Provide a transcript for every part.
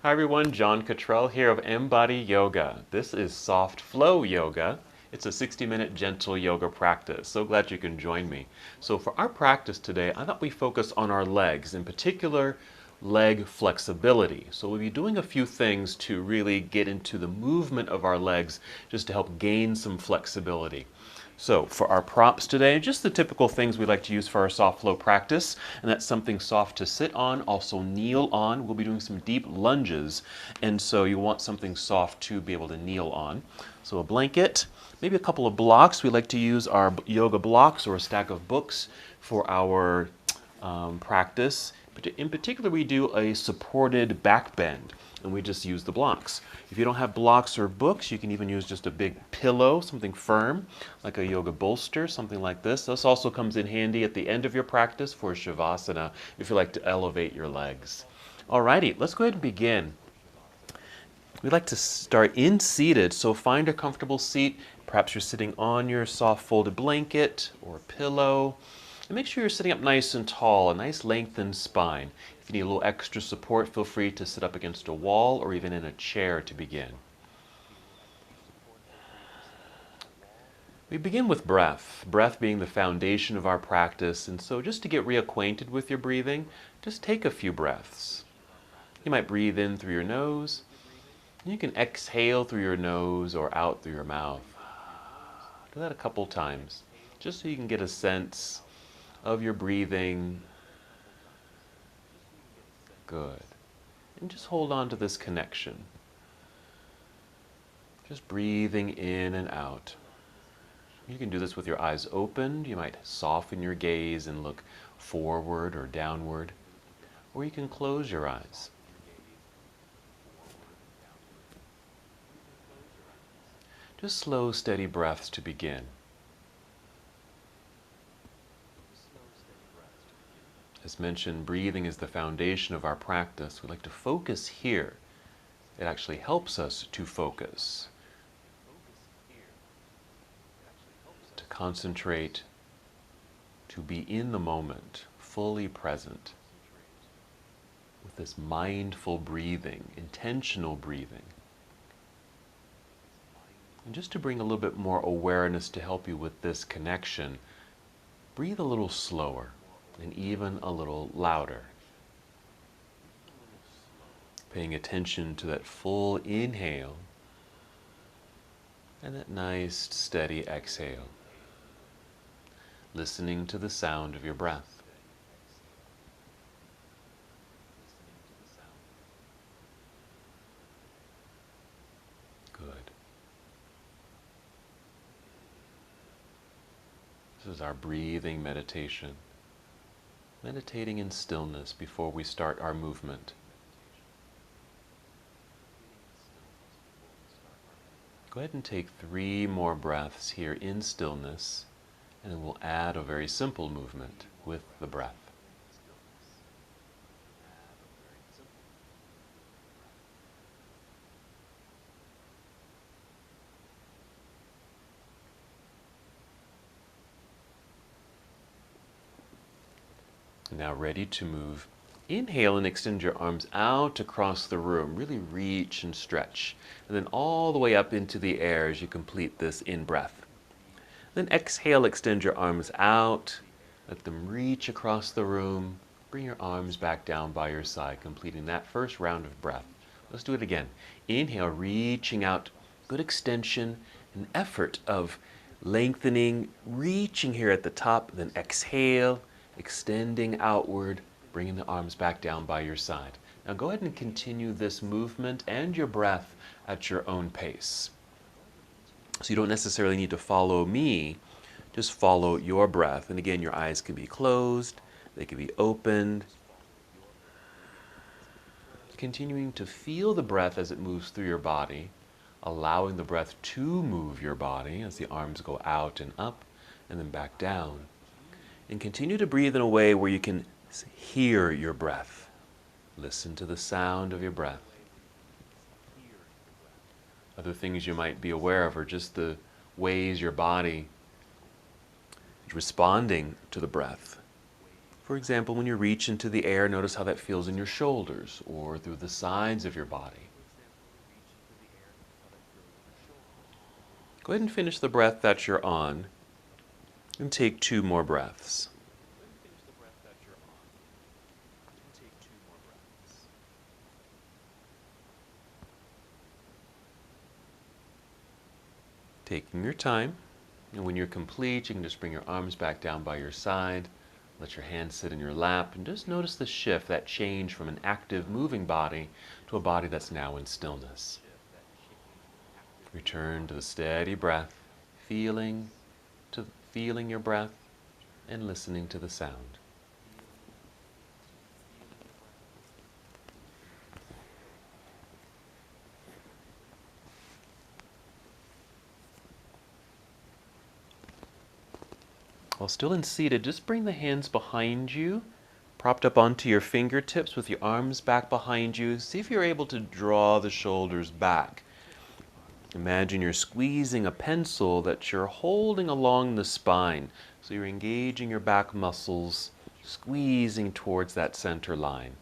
Hi everyone, John Cottrell here of MBODY Yoga. This is Soft Flow Yoga. It's a 60-minute gentle yoga practice. So glad you can join me. So for our practice today, I thought we focus on our legs, in particular leg flexibility. So we'll be doing a few things to really get into the movement of our legs just to help gain some flexibility. So for our props today, just the typical things we like to use for our soft flow practice, and that's something soft to sit on, also kneel on. We'll be doing some deep lunges, and so you want something soft to be able to kneel on. So a blanket, maybe a couple of blocks. We like to use our yoga blocks or a stack of books for our practice. But in particular, we do a supported back bend, and we just use the blocks. If you don't have blocks or books, you can even use just a big pillow, something firm, like a yoga bolster, something like this. This also comes in handy at the end of your practice for Shavasana, if you like to elevate your legs. Alrighty, let's go ahead and begin. We like to start in seated, so find a comfortable seat. Perhaps you're sitting on your soft folded blanket or pillow. And make sure you're sitting up nice and tall, a nice lengthened spine. If you need a little extra support, feel free to sit up against a wall or even in a chair to begin. We begin with breath, breath being the foundation of our practice. And so just to get reacquainted with your breathing, just take a few breaths. You might breathe in through your nose. You can exhale through your nose or out through your mouth. Do that a couple times, just so you can get a sense of your breathing. Good. And just hold on to this connection. Just breathing in and out. You can do this with your eyes open. You might soften your gaze and look forward or downward. Or you can close your eyes. Just slow, steady breaths to begin. As mentioned, breathing is the foundation of our practice. We like to focus here. It actually helps us to focus, to concentrate, to be in the moment, fully present, with this mindful breathing, intentional breathing. And just to bring a little bit more awareness to help you with this connection, breathe a little slower and even a little louder. Paying attention to that full inhale and that nice steady exhale. Listening to the sound of your breath. Good. This is our breathing meditation. Meditating in stillness before we start our movement. Go ahead and take 3 more breaths here in stillness, and then we'll add a very simple movement with the breath. Now ready to move. Inhale and extend your arms out across the room. Really reach and stretch. And then all the way up into the air as you complete this in-breath. Then exhale, extend your arms out. Let them reach across the room. Bring your arms back down by your side, completing that first round of breath. Let's do it again. Inhale, reaching out. Good extension, an effort of lengthening, reaching here at the top. Then exhale. Extending outward, bringing the arms back down by your side. Now go ahead and continue this movement and your breath at your own pace. So you don't necessarily need to follow me, just follow your breath. And again, your eyes can be closed, they can be opened. Continuing to feel the breath as it moves through your body, allowing the breath to move your body as the arms go out and up and then back down. And continue to breathe in a way where you can hear your breath. Listen to the sound of your breath. Other things you might be aware of are just the ways your body is responding to the breath. For example, when you reach into the air, notice how that feels in your shoulders or through the sides of your body. Go ahead and finish the breath that you're on and take 2 more breaths. Taking your time, and when you're complete, you can just bring your arms back down by your side, let your hands sit in your lap, and just notice the shift, that change from an active, moving body to a body that's now in stillness. Return to the steady breath, feeling your breath and listening to the sound. While still in seated, just bring the hands behind you, propped up onto your fingertips with your arms back behind you. See if you're able to draw the shoulders back. Imagine you're squeezing a pencil that you're holding along the spine. So you're engaging your back muscles, squeezing towards that center line.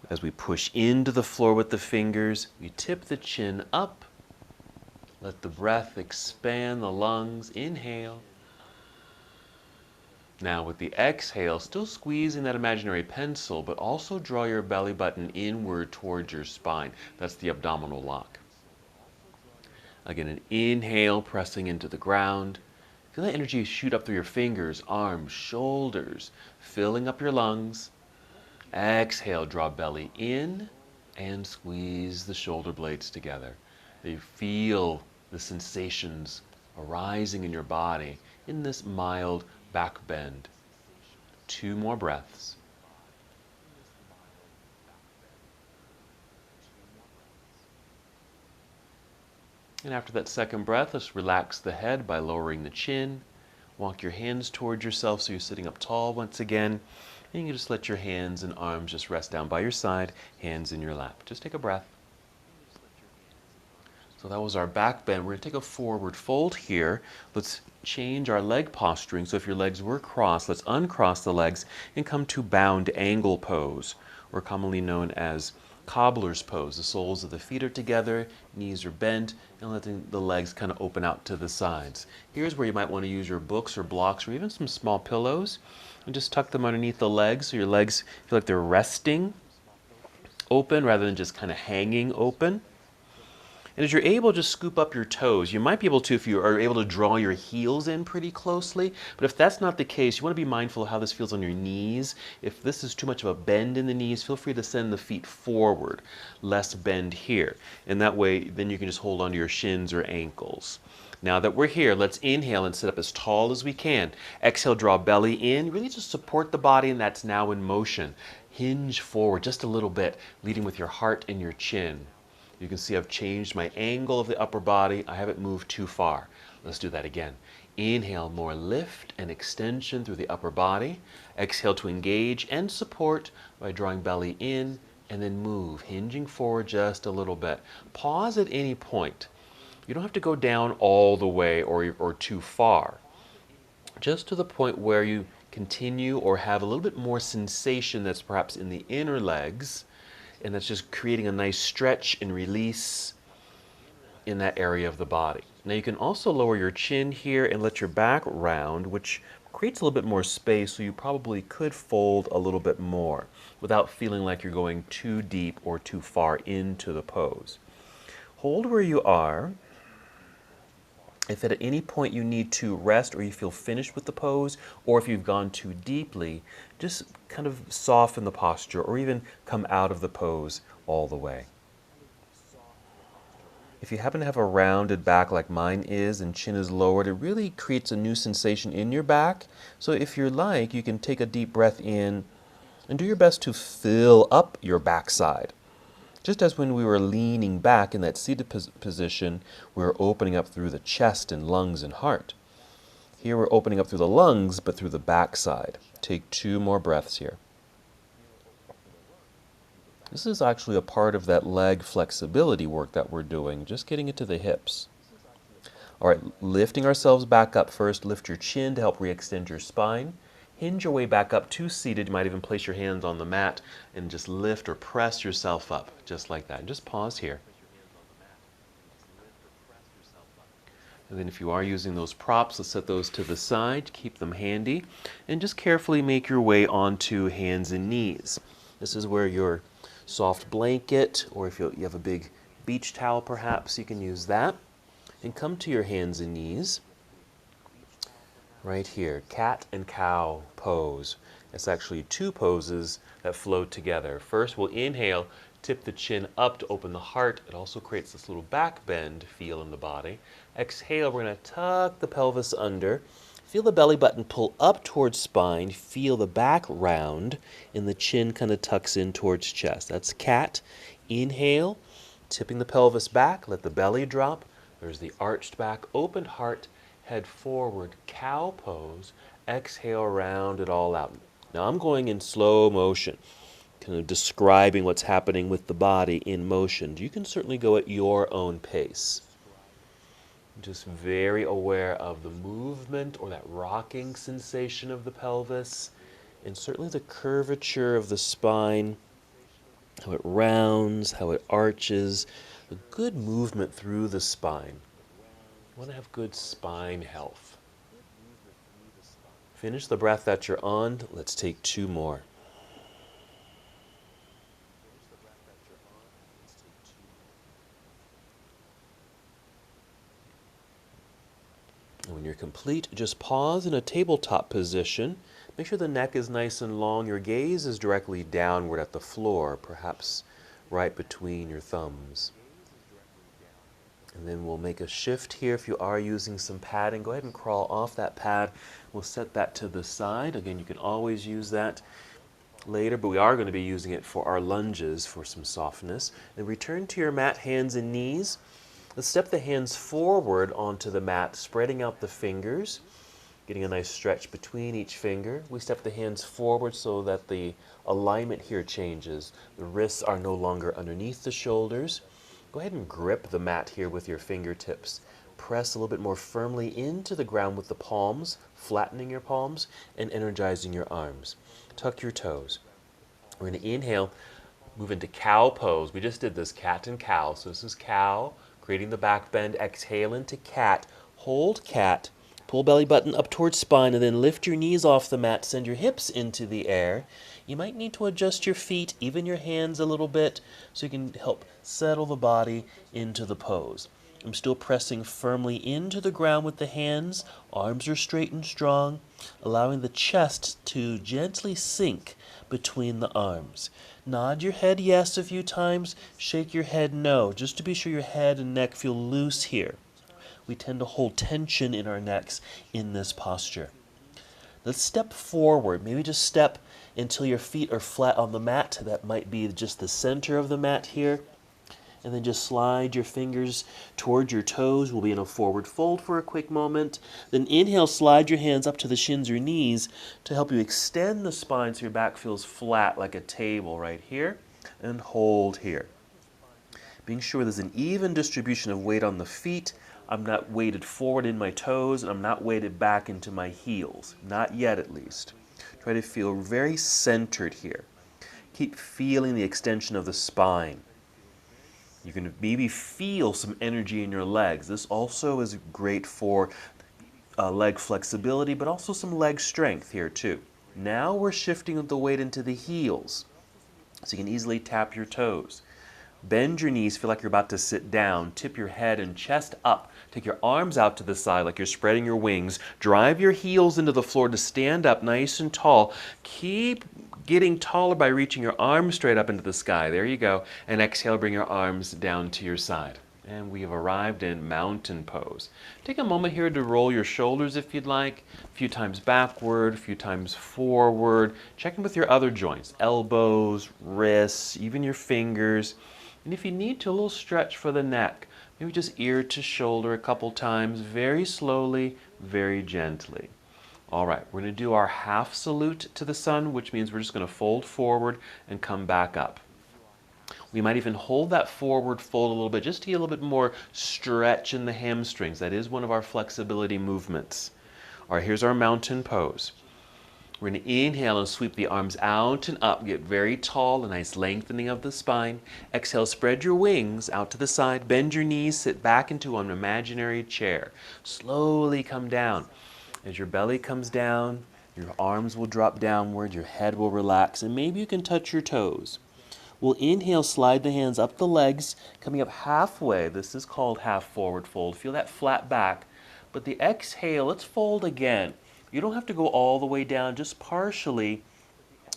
As we push into the floor with the fingers, we tip the chin up. Let the breath expand the lungs. Inhale. Now with the exhale, still squeezing that imaginary pencil, but also draw your belly button inward towards your spine. That's the abdominal lock. Again, an inhale, pressing into the ground. Feel that energy shoot up through your fingers, arms, shoulders, filling up your lungs. Exhale, draw belly in and squeeze the shoulder blades together. You feel the sensations arising in your body in this mild back bend. 2 more breaths. And after that second breath, let's relax the head by lowering the chin. Walk your hands towards yourself so you're sitting up tall once again. And you can just let your hands and arms just rest down by your side, hands in your lap. Just take a breath. So that was our back bend. We're going to take a forward fold here. Let's change our leg posturing. So if your legs were crossed, let's uncross the legs and come to bound angle pose, or commonly known as Cobbler's pose. The soles of the feet are together, knees are bent, and letting the legs kind of open out to the sides. Here's where you might want to use your books or blocks or even some small pillows and just tuck them underneath the legs so your legs feel like they're resting open rather than just kind of hanging open. And as you're able, just scoop up your toes. You might be able to if you are able to draw your heels in pretty closely, but if that's not the case, you want to be mindful of how this feels on your knees. If this is too much of a bend in the knees, feel free to send the feet forward, less bend here. And that way, then you can just hold onto your shins or ankles. Now that we're here, let's inhale and sit up as tall as we can. Exhale, draw belly in. Really just support the body, and that's now in motion. Hinge forward just a little bit, leading with your heart and your chin. You can see I've changed my angle of the upper body. I haven't moved too far. Let's do that again. Inhale, more lift and extension through the upper body. Exhale to engage and support by drawing belly in, and then move, hinging forward just a little bit. Pause at any point. You don't have to go down all the way or too far. Just to the point where you continue or have a little bit more sensation that's perhaps in the inner legs, and that's just creating a nice stretch and release in that area of the body. Now you can also lower your chin here and let your back round, which creates a little bit more space, so you probably could fold a little bit more without feeling like you're going too deep or too far into the pose. Hold where you are. If at any point you need to rest or you feel finished with the pose, or if you've gone too deeply, just kind of soften the posture or even come out of the pose all the way. If you happen to have a rounded back like mine is and chin is lowered, it really creates a new sensation in your back. So if you're like, you can take a deep breath in and do your best to fill up your backside. Just as when we were leaning back in that seated position, we were opening up through the chest and lungs and heart. Here we're opening up through the lungs, but through the backside. Take 2 more breaths here. This is actually a part of that leg flexibility work that we're doing, just getting it to the hips. All right, lifting ourselves back up first. Lift your chin to help re-extend your spine. Hinge your way back up to seated. You might even place your hands on the mat and just lift or press yourself up, just like that. And just pause here. And then if you are using those props, let's set those to the side, keep them handy, and just carefully make your way onto hands and knees. This is where your soft blanket, or if you have a big beach towel perhaps, you can use that. And come to your hands and knees. Right here, cat and cow pose. It's actually two poses that flow together. First, we'll inhale, tip the chin up to open the heart. It also creates this little back bend feel in the body. Exhale, we're going to tuck the pelvis under. Feel the belly button pull up towards spine. Feel the back round, and the chin kind of tucks in towards chest. That's cat. Inhale, tipping the pelvis back. Let the belly drop. There's the arched back, opened heart. Head forward, cow pose. Exhale, round it all out. Now I'm going in slow motion, kind of describing what's happening with the body in motion. You can certainly go at your own pace. Just very aware of the movement or that rocking sensation of the pelvis, and certainly the curvature of the spine, how it rounds, how it arches, a good movement through the spine. You want to have good spine health. Finish the breath that you're on. Let's take two more. And when you're complete, just pause in a tabletop position. Make sure the neck is nice and long. Your gaze is directly downward at the floor, perhaps right between your thumbs. And then we'll make a shift here. If you are using some padding, go ahead and crawl off that pad. We'll set that to the side. Again, you can always use that later, but we are going to be using it for our lunges for some softness. Then return to your mat, hands and knees. Let's step the hands forward onto the mat, spreading out the fingers, getting a nice stretch between each finger. We step the hands forward so that the alignment here changes. The wrists are no longer underneath the shoulders. Go ahead and grip the mat here with your fingertips. Press a little bit more firmly into the ground with the palms, flattening your palms and energizing your arms. Tuck your toes. We're going to inhale, move into cow pose. We just did this, cat and cow. So this is cow, creating the back bend. Exhale into cat. Hold cat. Pull belly button up towards spine, and then lift your knees off the mat. Send your hips into the air. You might need to adjust your feet, even your hands a little bit, so you can help settle the body into the pose. I'm still pressing firmly into the ground with the hands. Arms are straight and strong, allowing the chest to gently sink between the arms. Nod your head yes a few times. Shake your head no, just to be sure your head and neck feel loose here. We tend to hold tension in our necks in this posture. Let's step forward. Maybe just step until your feet are flat on the mat. That might be just the center of the mat here. And then just slide your fingers towards your toes. We'll be in a forward fold for a quick moment. Then inhale, slide your hands up to the shins or knees to help you extend the spine so your back feels flat like a table right here. And hold here. Being sure there's an even distribution of weight on the feet. I'm not weighted forward in my toes, and I'm not weighted back into my heels. Not yet, at least. Try to feel very centered here. Keep feeling the extension of the spine. You can maybe feel some energy in your legs. This also is great for leg flexibility, but also some leg strength here too. Now we're shifting the weight into the heels, so you can easily tap your toes. Bend your knees, feel like you're about to sit down. Tip your head and chest up. Take your arms out to the side like you're spreading your wings. Drive your heels into the floor to stand up nice and tall. Keep getting taller by reaching your arms straight up into the sky. There you go. And exhale, bring your arms down to your side. And we have arrived in mountain pose. Take a moment here to roll your shoulders if you'd like. A few times backward, a few times forward. Check in with your other joints, elbows, wrists, even your fingers. And if you need to, a little stretch for the neck. Maybe just ear to shoulder a couple times, very slowly, very gently. All right, we're going to do our half salute to the sun, which means we're just going to fold forward and come back up. We might even hold that forward fold a little bit, just to get a little bit more stretch in the hamstrings. That is one of our flexibility movements. All right, here's our mountain pose. We're going to inhale and sweep the arms out and up. Get very tall, a nice lengthening of the spine. Exhale, spread your wings out to the side. Bend your knees, sit back into an imaginary chair. Slowly come down. As your belly comes down, your arms will drop downward, your head will relax, and maybe you can touch your toes. We'll inhale, slide the hands up the legs, coming up halfway. This is called half forward fold. Feel that flat back. But the exhale, let's fold again. You don't have to go all the way down, just partially,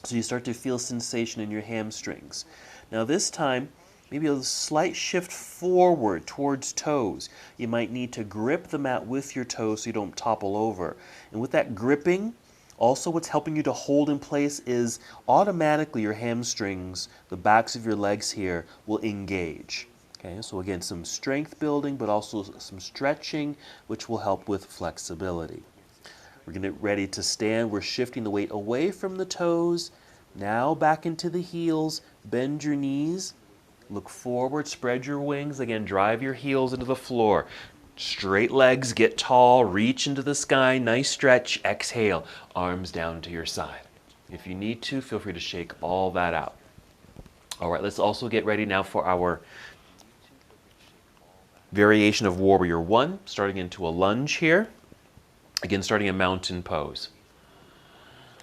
so you start to feel sensation in your hamstrings. Now this time, maybe a slight shift forward towards toes. You might need to grip the mat with your toes so you don't topple over. And with that gripping, also what's helping you to hold in place is automatically your hamstrings, the backs of your legs here, will engage. Okay, so again, some strength building, but also some stretching, which will help with flexibility. We're going to get ready to stand. We're shifting the weight away from the toes. Now back into the heels. Bend your knees. Look forward. Spread your wings. Again, drive your heels into the floor. Straight legs. Get tall. Reach into the sky. Nice stretch. Exhale. Arms down to your side. If you need to, feel free to shake all that out. All right, let's also get ready now for our variation of Warrior One, starting into a lunge here. Again, starting a mountain pose.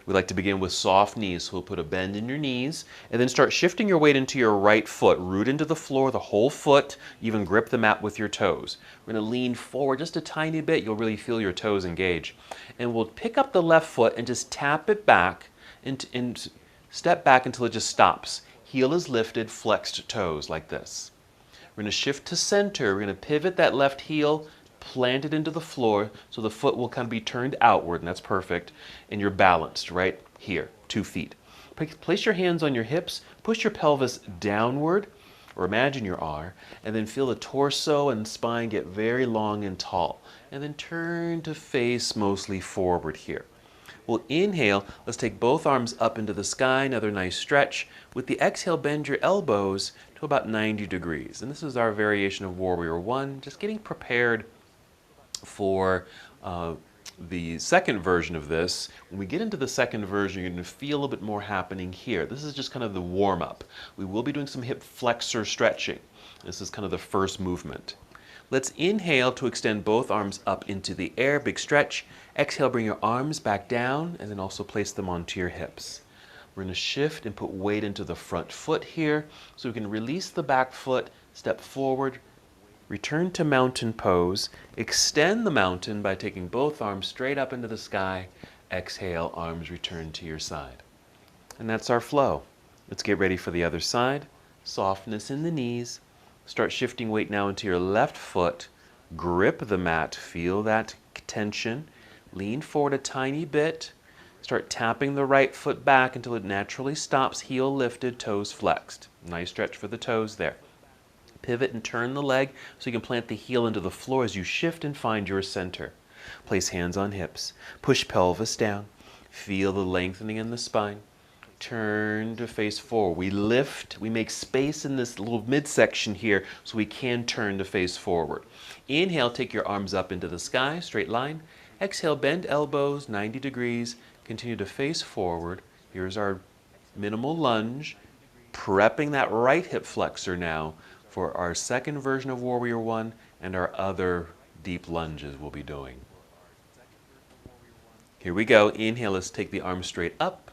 We like to begin with soft knees, so we'll put a bend in your knees, and then start shifting your weight into your right foot. Root into the floor, the whole foot, even grip the mat with your toes. We're going to lean forward just a tiny bit. You'll really feel your toes engage. And we'll pick up the left foot and just tap it back and step back until it just stops. Heel is lifted, flexed toes like this. We're going to shift to center. We're going to pivot that left heel, plant it into the floor so the foot will kind of be turned outward, and that's perfect. And you're balanced right here, 2 feet. Place your hands on your hips, push your pelvis downward, or imagine you are, and then feel the torso and spine get very long and tall. And then turn to face mostly forward here. We'll inhale. Let's take both arms up into the sky, another nice stretch. With the exhale, bend your elbows to about 90 degrees. And this is our variation of Warrior One, just getting prepared for the second version of this. When we get into the second version, you're going to feel a little bit more happening here. This is just kind of the warm-up. We will be doing some hip flexor stretching. This is kind of the first movement. Let's inhale to extend both arms up into the air, big stretch. Exhale, bring your arms back down, and then also place them onto your hips. We're going to shift and put weight into the front foot here, so we can release the back foot, step forward, return to mountain pose, extend the mountain by taking both arms straight up into the sky. Exhale, arms return to your side. And that's our flow. Let's get ready for the other side. Softness in the knees. Start shifting weight now into your left foot. Grip the mat. Feel that tension. Lean forward a tiny bit. Start tapping the right foot back until it naturally stops. Heel lifted, toes flexed. Nice stretch for the toes there. Pivot and turn the leg so you can plant the heel into the floor as you shift and find your center. Place hands on hips. Push pelvis down. Feel the lengthening in the spine. Turn to face forward. We lift, we make space in this little midsection here so we can turn to face forward. Inhale, take your arms up into the sky, straight line. Exhale, bend elbows 90 degrees. Continue to face forward. Here's our minimal lunge. Prepping that right hip flexor now for our second version of Warrior One and our other deep lunges we'll be doing. Here we go. Inhale, let's take the arms straight up.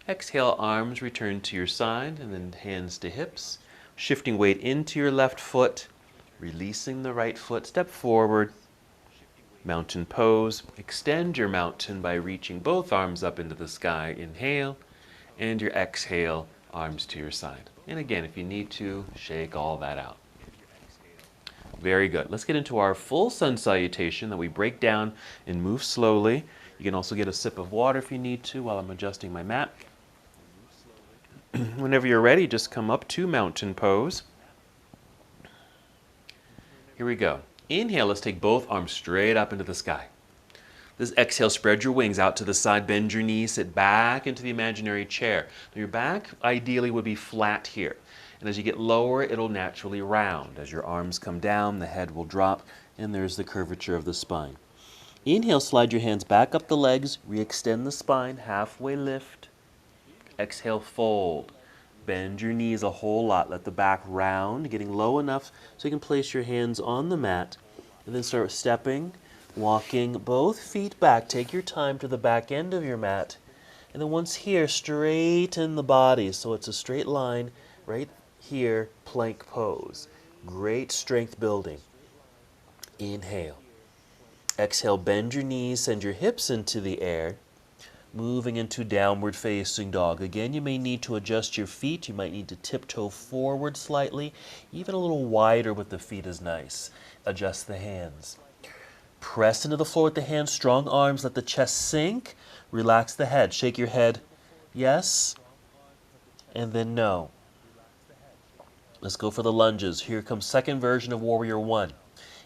Exhale, arms return to your side, and then hands to hips. Shifting weight into your left foot, releasing the right foot, step forward. Mountain pose. Extend your mountain by reaching both arms up into the sky. Inhale, and your exhale, arms to your side. And again, if you need to, shake all that out. Very good. Let's get into our full sun salutation that we break down and move slowly. You can also get a sip of water if you need to while I'm adjusting my mat. Whenever you're ready, just come up to mountain pose. Here we go. Inhale, let's take both arms straight up into the sky. This exhale, spread your wings out to the side, bend your knees, sit back into the imaginary chair. Now your back ideally would be flat here. And as you get lower, it'll naturally round. As your arms come down, the head will drop, and there's the curvature of the spine. Inhale, slide your hands back up the legs, re-extend the spine, halfway lift. Exhale, fold. Bend your knees a whole lot. Let the back round, getting low enough so you can place your hands on the mat. And then start stepping, walking both feet back. Take your time to the back end of your mat. And then once here, straighten the body so it's a straight line right here, plank pose. Great strength building. Inhale. Exhale, bend your knees, send your hips into the air. Moving into downward facing dog. Again, you may need to adjust your feet. You might need to tiptoe forward slightly. Even a little wider with the feet is nice. Adjust the hands. Press into the floor with the hands, strong arms, let the chest sink. Relax the head. Shake your head. Yes. And then no. Let's go for the lunges. Here comes second version of Warrior One.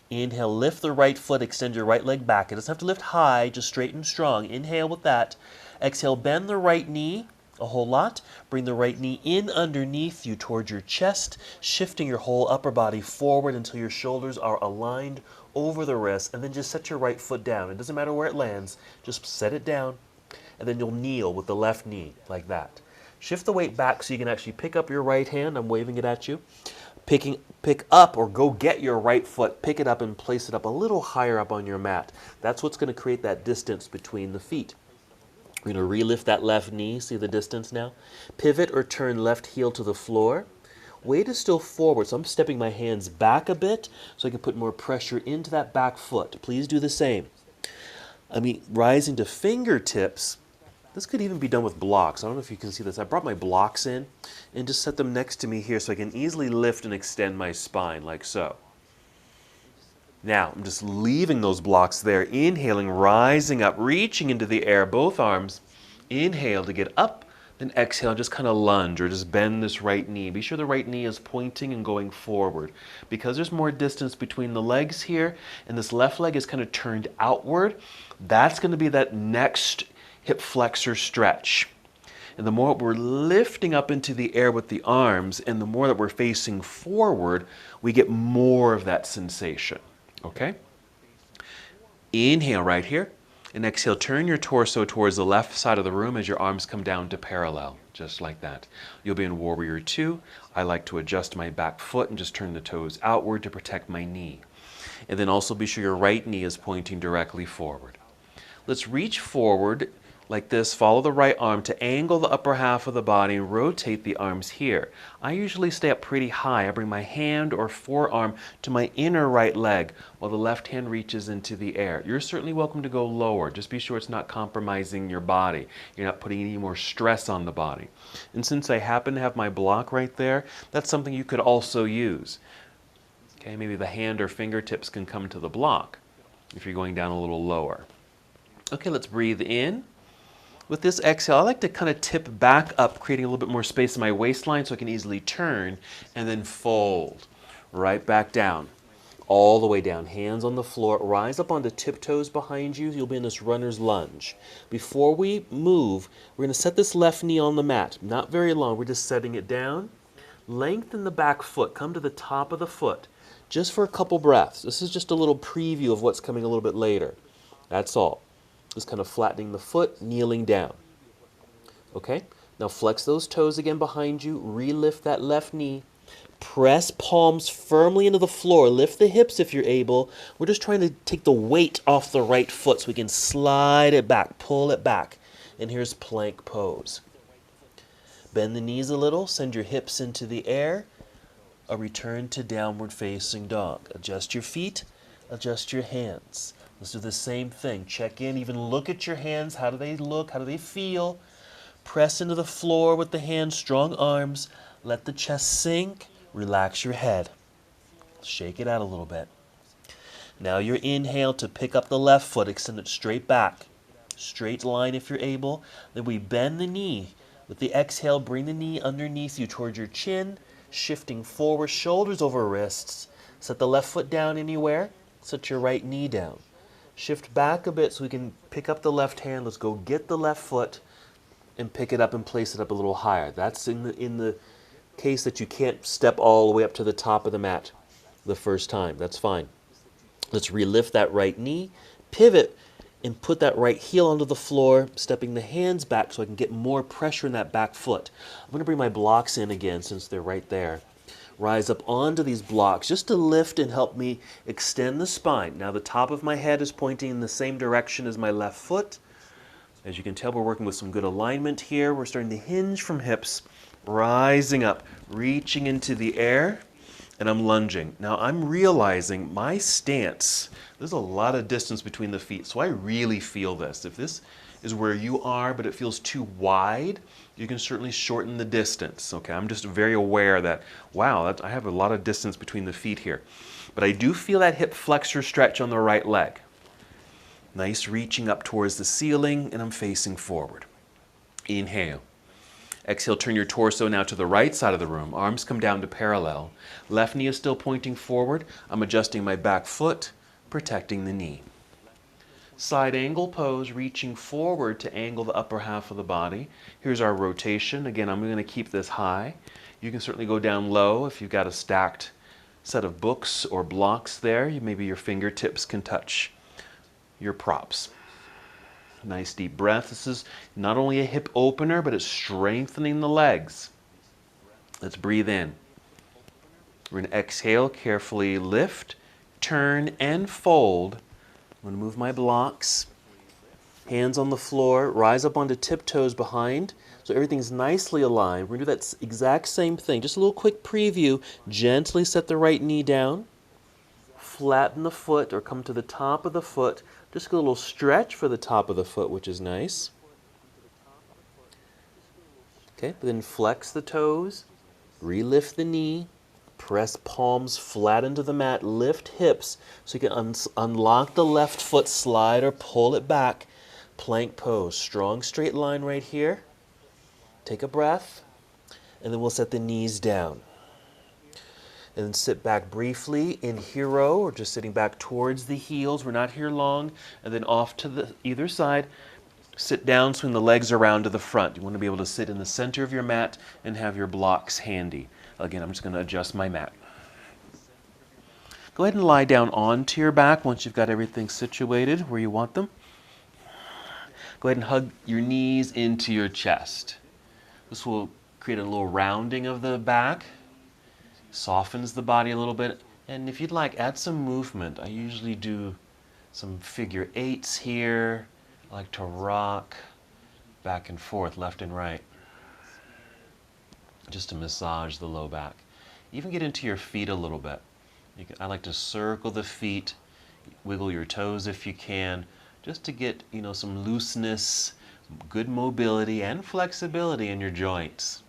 Inhale, lift the right foot, extend your right leg back. It doesn't have to lift high, just straight and strong. Inhale with that. Exhale, bend the right knee a whole lot. Bring the right knee in underneath you towards your chest, shifting your whole upper body forward until your shoulders are aligned over the wrists, and then just set your right foot down. It doesn't matter where it lands, just set it down, and then you'll kneel with the left knee like that. Shift the weight back so you can actually pick up your right hand. I'm waving it at you. Pick up or go get your right foot, pick it up and place it up a little higher up on your mat. That's what's going to create that distance between the feet. We're going to re-lift that left knee. See the distance now? Pivot or turn left heel to the floor. Weight is still forward, so I'm stepping my hands back a bit so I can put more pressure into that back foot. Please do the same. Rising to fingertips. This could even be done with blocks. I don't know if you can see this. I brought my blocks in and just set them next to me here so I can easily lift and extend my spine like so. Now, I'm just leaving those blocks there. Inhaling, rising up, reaching into the air, both arms. Inhale to get up, then exhale, just kind of lunge or just bend this right knee. Be sure the right knee is pointing and going forward. Because there's more distance between the legs here and this left leg is kind of turned outward, that's going to be that next hip flexor stretch. And the more we're lifting up into the air with the arms and the more that we're facing forward, we get more of that sensation. Okay? Inhale right here. And exhale, turn your torso towards the left side of the room as your arms come down to parallel, just like that. You'll be in Warrior Two. I like to adjust my back foot and just turn the toes outward to protect my knee. And then also be sure your right knee is pointing directly forward. Let's reach forward like this, follow the right arm to angle the upper half of the body and rotate the arms here. I usually stay up pretty high. I bring my hand or forearm to my inner right leg while the left hand reaches into the air. You're certainly welcome to go lower. Just be sure it's not compromising your body. You're not putting any more stress on the body. And since I happen to have my block right there, that's something you could also use. Okay, maybe the hand or fingertips can come to the block if you're going down a little lower. Okay, let's breathe in. With this exhale, I like to kind of tip back up, creating a little bit more space in my waistline so I can easily turn and then fold right back down, all the way down. Hands on the floor, rise up onto tiptoes behind you. You'll be in this runner's lunge. Before we move, we're going to set this left knee on the mat. Not very long, we're just setting it down. Lengthen the back foot, come to the top of the foot, just for a couple breaths. This is just a little preview of what's coming a little bit later. That's all. Just kind of flattening the foot, kneeling down. Okay? Now flex those toes again behind you. Re-lift that left knee. Press palms firmly into the floor. Lift the hips if you're able. We're just trying to take the weight off the right foot so we can slide it back, pull it back. And here's plank pose. Bend the knees a little. Send your hips into the air. A return to downward facing dog. Adjust your feet. Adjust your hands. Let's do the same thing. Check in, even look at your hands. How do they look? How do they feel? Press into the floor with the hands, strong arms. Let the chest sink. Relax your head. Shake it out a little bit. Now your inhale to pick up the left foot, extend it straight back. Straight line if you're able. Then we bend the knee. With the exhale, bring the knee underneath you towards your chin, shifting forward, shoulders over wrists. Set the left foot down anywhere. Set your right knee down. Shift back a bit so we can pick up the left hand. Let's go get the left foot and pick it up and place it up a little higher. That's in the case that you can't step all the way up to the top of the mat the first time. That's fine. Let's relift that right knee. Pivot and put that right heel onto the floor, stepping the hands back so I can get more pressure in that back foot. I'm going to bring my blocks in again since they're right there. Rise up onto these blocks just to lift and help me extend the spine. Now the top of my head is pointing in the same direction as my left foot. As you can tell, we're working with some good alignment here. We're starting to hinge from hips, rising up, reaching into the air, and I'm lunging. Now I'm realizing my stance, there's a lot of distance between the feet, so I really feel this. If this is where you are, but it feels too wide, you can certainly shorten the distance. Okay, I'm just very aware that, wow, I have a lot of distance between the feet here. But I do feel that hip flexor stretch on the right leg. Nice reaching up towards the ceiling, and I'm facing forward. Inhale. Exhale, turn your torso now to the right side of the room. Arms come down to parallel. Left knee is still pointing forward. I'm adjusting my back foot, protecting the knee. Side angle pose, reaching forward to angle the upper half of the body. Here's our rotation. Again, I'm going to keep this high. You can certainly go down low if you've got a stacked set of books or blocks there. Maybe your fingertips can touch your props. Nice deep breath. This is not only a hip opener, but it's strengthening the legs. Let's breathe in. We're going to exhale, carefully lift, turn, and fold. I'm going to move my blocks. Hands on the floor, rise up onto tiptoes behind, so everything's nicely aligned. We're going to do that exact same thing. Just a little quick preview. Gently set the right knee down. Flatten the foot or come to the top of the foot. Just a little stretch for the top of the foot, which is nice. Okay, but then flex the toes, relift the knee, press palms flat into the mat, lift hips so you can unlock the left foot, slide or pull it back. Plank pose, strong straight line right here. Take a breath, and then we'll set the knees down. And then sit back briefly in hero, or just sitting back towards the heels. We're not here long. And then off to the either side. Sit down, swing the legs around to the front. You want to be able to sit in the center of your mat and have your blocks handy. Again, I'm just going to adjust my mat. Go ahead and lie down onto your back once you've got everything situated where you want them. Go ahead and hug your knees into your chest. This will create a little rounding of the back. Softens the body a little bit, and if you'd like, add some movement. I usually do some figure eights here. I like to rock back and forth, left and right, just to massage the low back. Even get into your feet a little bit. I like to circle the feet, wiggle your toes if you can, just to get some looseness, good mobility, and flexibility in your joints.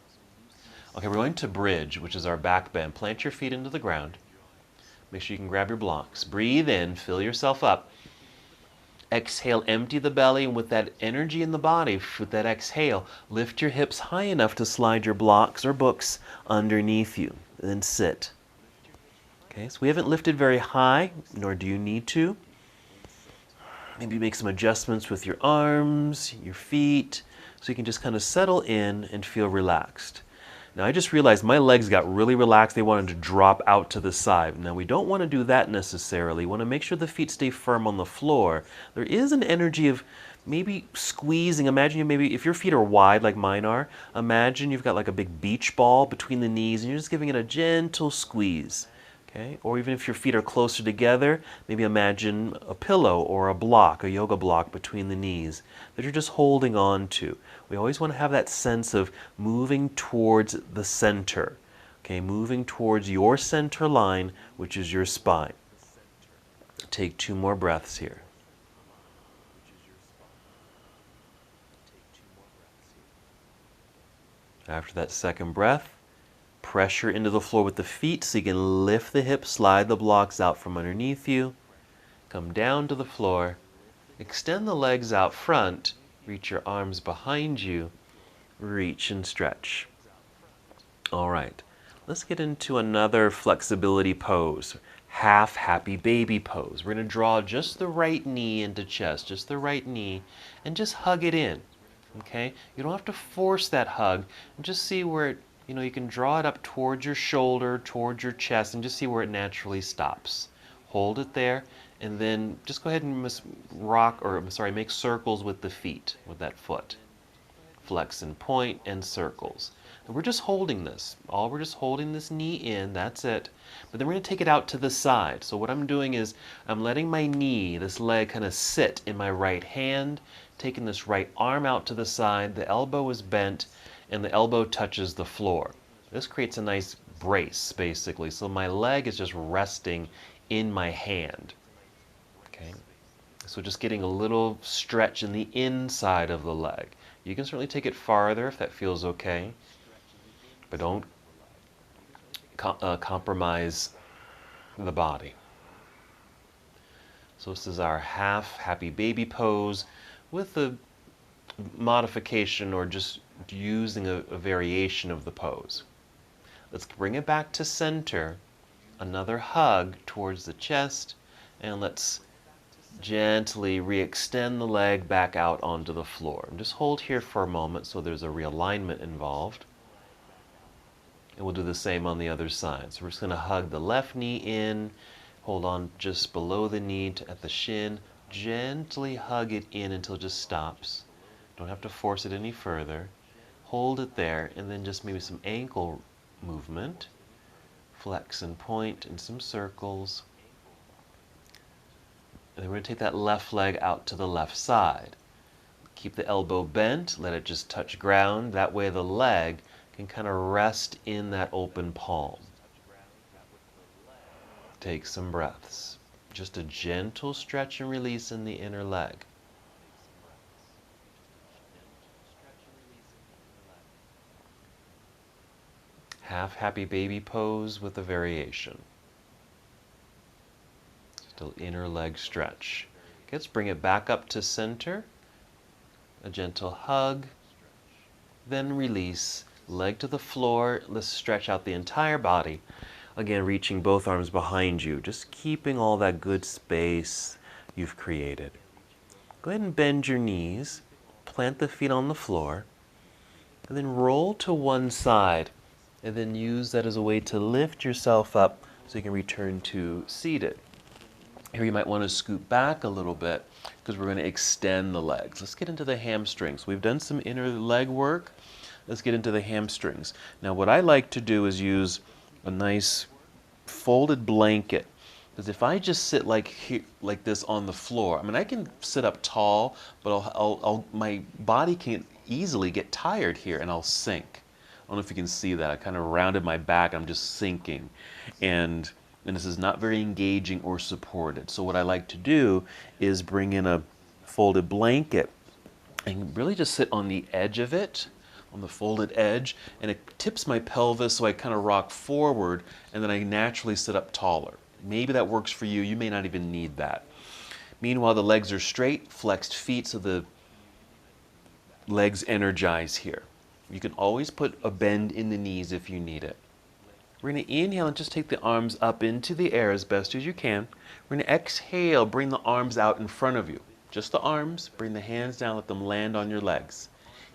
Okay, we're going to bridge, which is our back bend. Plant your feet into the ground. Make sure you can grab your blocks. Breathe in, fill yourself up. Exhale, empty the belly, and with that energy in the body, with that exhale, lift your hips high enough to slide your blocks or books underneath you. And then sit. Okay, so we haven't lifted very high, nor do you need to. Maybe make some adjustments with your arms, your feet, so you can just kind of settle in and feel relaxed. Now I just realized my legs got really relaxed. They wanted to drop out to the side. Now we don't want to do that necessarily. We want to make sure the feet stay firm on the floor. There is an energy of maybe squeezing. Imagine maybe if your feet are wide like mine are, imagine you've got like a big beach ball between the knees and you're just giving it a gentle squeeze. Okay? Or even if your feet are closer together, maybe imagine a pillow or a block, a yoga block between the knees that you're just holding on to. We always want to have that sense of moving towards the center. Okay, moving towards your center line, which is your spine. Take 2 more breaths here. After that second breath, pressure into the floor with the feet so you can lift the hips, slide the blocks out from underneath you. Come down to the floor, extend the legs out front, reach your arms behind you, reach and stretch. All right, let's get into another flexibility pose, half happy baby pose. We're going to draw just the right knee into chest, just the right knee, and just hug it in. Okay, you don't have to force that hug, and just see where it, you can draw it up towards your shoulder, towards your chest, and just see where it naturally stops. Hold it there, and then just go ahead and make circles with the feet, with that foot. Flex and point and circles. And we're just holding this. We're just holding this knee in, that's it. But then we're going to take it out to the side. So what I'm doing is I'm letting my knee, this leg, kind of sit in my right hand, taking this right arm out to the side, the elbow is bent, and the elbow touches the floor. This creates a nice brace, basically. So my leg is just resting in my hand. Okay? So just getting a little stretch in the inside of the leg. You can certainly take it farther if that feels okay, but don't compromise the body. So this is our half happy baby pose with a modification or just using a variation of the pose. Let's bring it back to center. Another hug towards the chest, and let's gently re-extend the leg back out onto the floor. And just hold here for a moment so there's a realignment involved. And we'll do the same on the other side. So we're just going to hug the left knee in, hold on just below the knee at the shin, gently hug it in until it just stops. Don't have to force it any further. Hold it there, and then just maybe some ankle movement. Flex and point in some circles. And then we're going to take that left leg out to the left side. Keep the elbow bent, let it just touch ground. That way the leg can kind of rest in that open palm. Take some breaths. Just a gentle stretch and release in the inner leg. Half happy baby pose with a variation. Still inner leg stretch. Okay, let's bring it back up to center. A gentle hug. Then release. Leg to the floor. Let's stretch out the entire body. Again, reaching both arms behind you. Just keeping all that good space you've created. Go ahead and bend your knees. Plant the feet on the floor. And then roll to one side. And then use that as a way to lift yourself up so you can return to seated. Here you might want to scoot back a little bit because we're going to extend the legs. Let's get into the hamstrings. We've done some inner leg work. Let's get into the hamstrings. Now what I like to do is use a nice folded blanket. Because if I just sit like this on the floor, I mean I can sit up tall, but my body can easily get tired here and I'll sink. I don't know if you can see that. I kind of rounded my back. I'm just sinking. And this is not very engaging or supported. So what I like to do is bring in a folded blanket and really just sit on the edge of it, on the folded edge, and it tips my pelvis so I kind of rock forward, and then I naturally sit up taller. Maybe that works for you. You may not even need that. Meanwhile, the legs are straight, flexed feet, so the legs energize here. You can always put a bend in the knees if you need it. We're going to inhale and just take the arms up into the air as best as you can. We're going to exhale, bring the arms out in front of you. Just the arms, bring the hands down, let them land on your legs.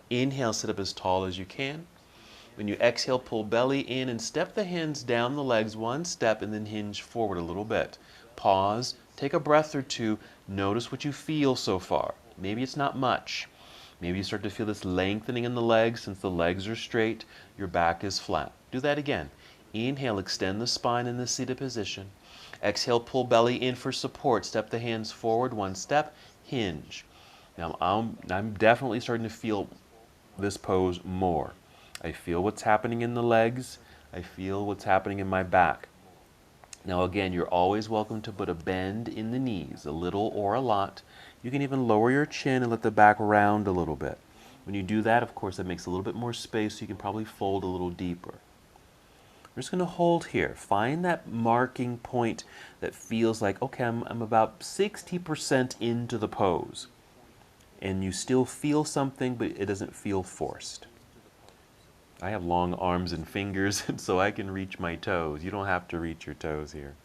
Inhale, sit up as tall as you can. When you exhale, pull belly in and step the hands down the legs one step and then hinge forward a little bit. Pause, take a breath or two, notice what you feel so far. Maybe it's not much. Maybe you start to feel this lengthening in the legs. Since the legs are straight, your back is flat. Do that again. Inhale, extend the spine in the seated position. Exhale, pull belly in for support. Step the hands forward one step, hinge. Now I'm definitely starting to feel this pose more. I feel what's happening in the legs. I feel what's happening in my back. Now again, you're always welcome to put a bend in the knees, a little or a lot. You can even lower your chin and let the back round a little bit. When you do that, of course, that makes a little bit more space, so you can probably fold a little deeper. We're just going to hold here. Find that marking point that feels like, okay, I'm about 60% into the pose. And you still feel something, but it doesn't feel forced. I have long arms and fingers, and so I can reach my toes. You don't have to reach your toes here.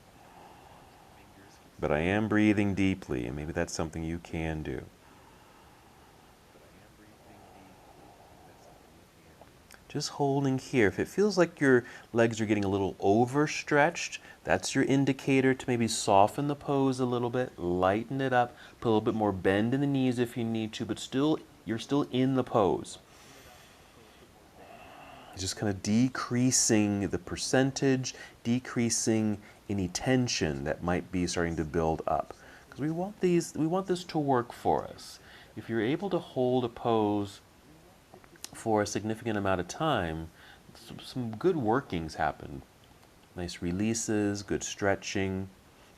But I am breathing deeply, and maybe that's something you can do. Just holding here. If it feels like your legs are getting a little overstretched, that's your indicator to maybe soften the pose a little bit, lighten it up, put a little bit more bend in the knees if you need to, but still, you're still in the pose. Just kind of decreasing the percentage, decreasing any tension that might be starting to build up. Because we want this to work for us. If you're able to hold a pose for a significant amount of time, some good workings happen. Nice releases, good stretching,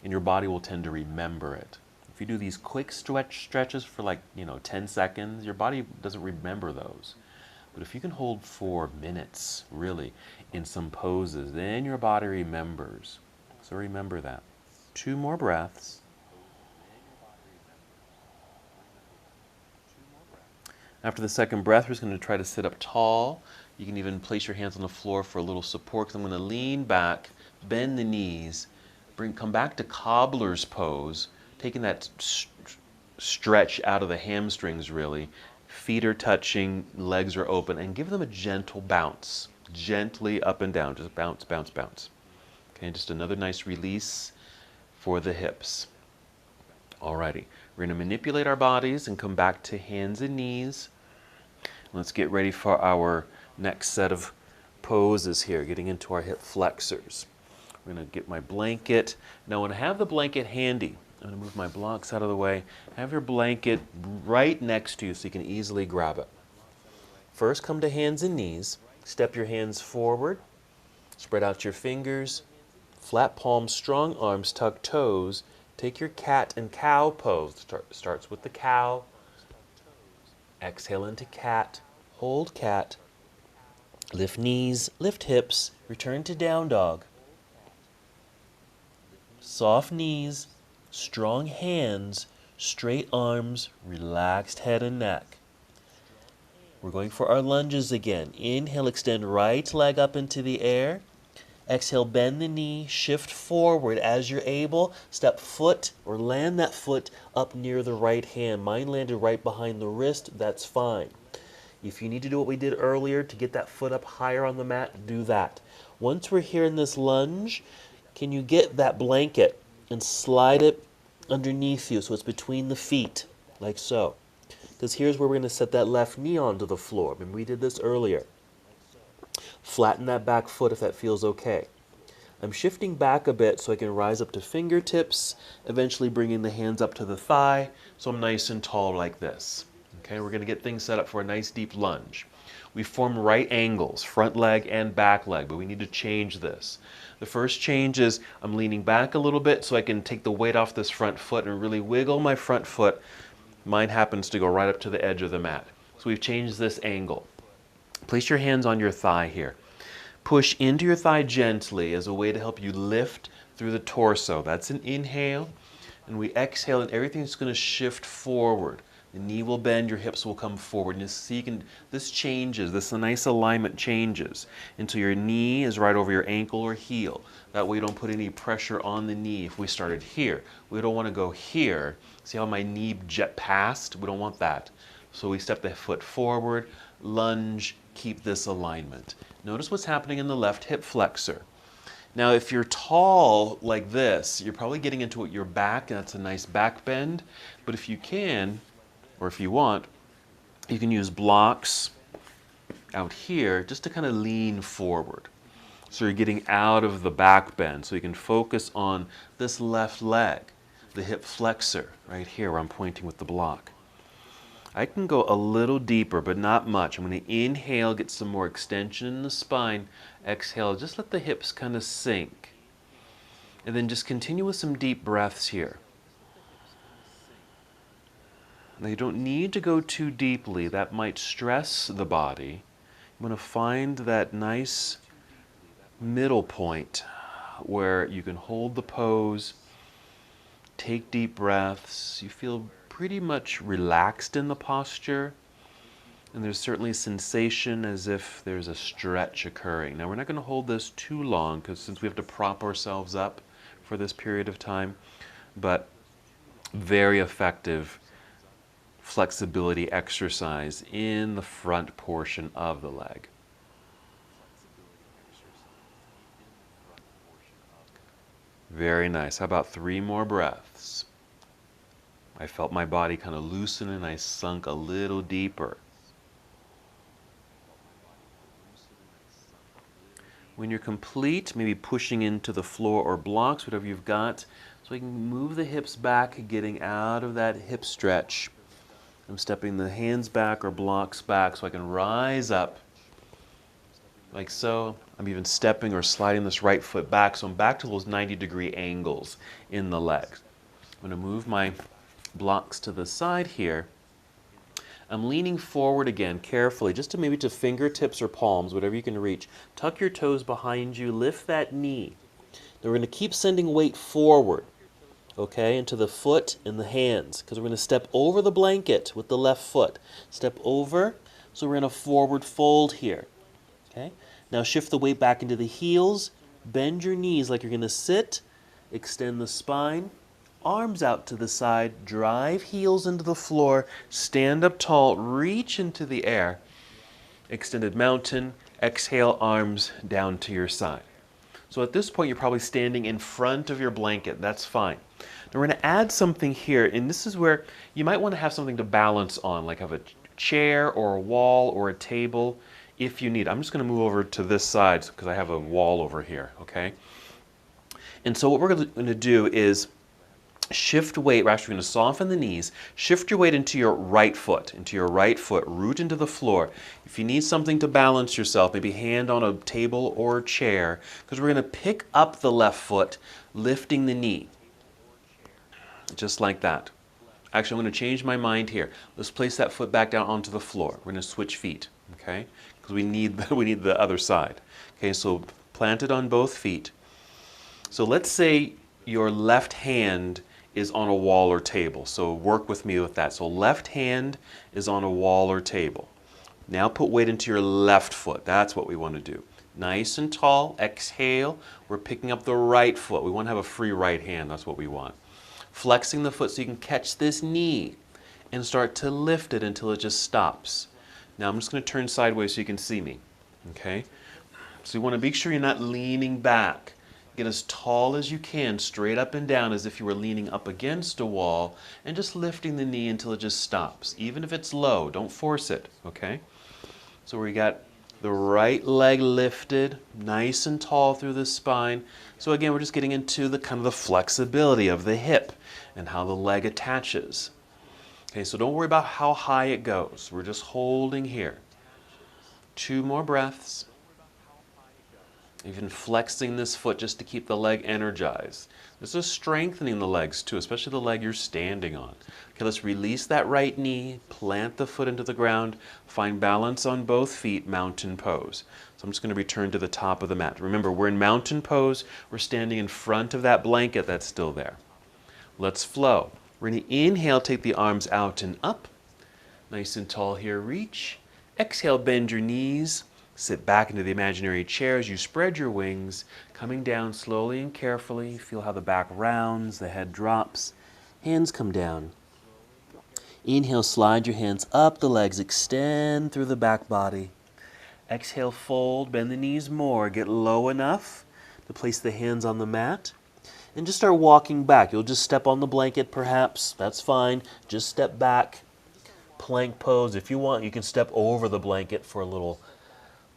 and your body will tend to remember it. If you do these quick stretches for 10 seconds, your body doesn't remember those. But if you can hold for minutes, really, in some poses, then your body remembers. So remember that. 2 more breaths. After the second breath, we're just going to try to sit up tall. You can even place your hands on the floor for a little support, because I'm going to lean back, bend the knees, come back to Cobbler's pose, taking that stretch out of the hamstrings, really. Feet are touching, legs are open, and give them a gentle bounce. Gently up and down, just bounce, bounce, bounce. Okay, just another nice release for the hips. Alrighty, we're going to manipulate our bodies and come back to hands and knees. Let's get ready for our next set of poses here, getting into our hip flexors. We're going to get my blanket. Now, when I have the blanket handy, I'm going to move my blocks out of the way. Have your blanket right next to you so you can easily grab it. First, come to hands and knees. Step your hands forward. Spread out your fingers. Flat palms, strong arms, tuck toes. Take your cat and cow pose. Starts with the cow. Exhale into cat. Hold cat. Lift knees, lift hips. Return to down dog. Soft knees. Strong hands, straight arms, relaxed head and neck. We're going for our lunges again. Inhale, extend right leg up into the air. Exhale, bend the knee, shift forward as you're able. Step foot or land that foot up near the right hand. Mine landed right behind the wrist, that's fine. If you need to do what we did earlier to get that foot up higher on the mat, do that. Once we're here in this lunge, can you get that blanket and slide it underneath you so it's between the feet, like so. Because here's where we're going to set that left knee onto the floor. Remember we did this earlier. Flatten that back foot if that feels okay. I'm shifting back a bit so I can rise up to fingertips, eventually bringing the hands up to the thigh so I'm nice and tall like this. Okay, we're going to get things set up for a nice deep lunge. We form right angles, front leg and back leg, but we need to change this. The first change is I'm leaning back a little bit so I can take the weight off this front foot and really wiggle my front foot. Mine happens to go right up to the edge of the mat. So we've changed this angle. Place your hands on your thigh here. Push into your thigh gently as a way to help you lift through the torso. That's an inhale. And we exhale and everything's going to shift forward. The knee will bend, your hips will come forward. And see, this changes, this nice alignment changes until your knee is right over your ankle or heel. That way you don't put any pressure on the knee. If we started here, we don't want to go here. See how my knee jet past? We don't want that. So we step the foot forward, lunge, keep this alignment. Notice what's happening in the left hip flexor. Now, if you're tall like this, you're probably getting into your back, and that's a nice back bend. But if you can, or if you want, you can use blocks out here just to kind of lean forward. So you're getting out of the back bend, so you can focus on this left leg, the hip flexor, right here where I'm pointing with the block. I can go a little deeper, but not much. I'm going to inhale, get some more extension in the spine. Exhale, just let the hips kind of sink. And then just continue with some deep breaths here. Now you don't need to go too deeply. That might stress the body. You want to find that nice middle point where you can hold the pose, take deep breaths. You feel pretty much relaxed in the posture, and there's certainly sensation as if there's a stretch occurring. Now we're not going to hold this too long because since we have to prop ourselves up for this period of time, but very effective flexibility exercise in the front portion of the leg. Very nice. How about 3 more breaths? I felt my body kind of loosen and I sunk a little deeper. When you're complete, maybe pushing into the floor or blocks, whatever you've got, so you can move the hips back, getting out of that hip stretch. I'm stepping the hands back or blocks back so I can rise up like so. I'm even stepping or sliding this right foot back, so I'm back to those 90-degree angles in the legs. I'm going to move my blocks to the side here. I'm leaning forward again carefully, just to maybe to fingertips or palms, whatever you can reach. Tuck your toes behind you, lift that knee. Then we're going to keep sending weight forward, okay, into the foot and the hands, because we're going to step over the blanket with the left foot. Step over, so we're in a forward fold here, okay? Now shift the weight back into the heels, bend your knees like you're going to sit, extend the spine, arms out to the side, drive heels into the floor, stand up tall, reach into the air, extended mountain, exhale, arms down to your side. So at this point, you're probably standing in front of your blanket. That's fine. Now we're going to add something here, and this is where you might want to have something to balance on, like have a chair or a wall or a table if you need. I'm just going to move over to this side because I have a wall over here, okay? And so what we're going to do is shift weight. We're actually going to soften the knees. Shift your weight into your right foot, root into the floor. If you need something to balance yourself, maybe hand on a table or a chair, because we're going to pick up the left foot, lifting the knee. Just like that. Actually, I'm going to change my mind here. Let's place that foot back down onto the floor. We're going to switch feet, okay? Because we need the other side. Okay, so plant it on both feet. So let's say your left hand is on a wall or table. So work with me with that. So left hand is on a wall or table. Now put weight into your left foot. That's what we want to do. Nice and tall. Exhale. We're picking up the right foot. We want to have a free right hand. That's what we want. Flexing the foot so you can catch this knee and start to lift it until it just stops. Now I'm just going to turn sideways so you can see me. Okay? So you want to make sure you're not leaning back. Get as tall as you can, straight up and down as if you were leaning up against a wall, and just lifting the knee until it just stops. Even if it's low, don't force it, okay? So we got the right leg lifted, nice and tall through the spine. So again, we're just getting into the kind of the flexibility of the hip and how the leg attaches. Okay, so don't worry about how high it goes. We're just holding here. 2 more breaths. Even flexing this foot just to keep the leg energized. This is strengthening the legs too, especially the leg you're standing on. Okay, let's release that right knee, plant the foot into the ground, find balance on both feet, mountain pose. So I'm just going to return to the top of the mat. Remember, we're in mountain pose. We're standing in front of that blanket that's still there. Let's flow. We're going to inhale, take the arms out and up. Nice and tall here, reach. Exhale, bend your knees. Sit back into the imaginary chair as you spread your wings, coming down slowly and carefully. Feel how the back rounds, the head drops, hands come down. Inhale, slide your hands up, the legs extend through the back body. Exhale, fold, bend the knees more, get low enough to place the hands on the mat. And just start walking back. You'll just step on the blanket perhaps, that's fine. Just step back, plank pose. If you want, you can step over the blanket for a little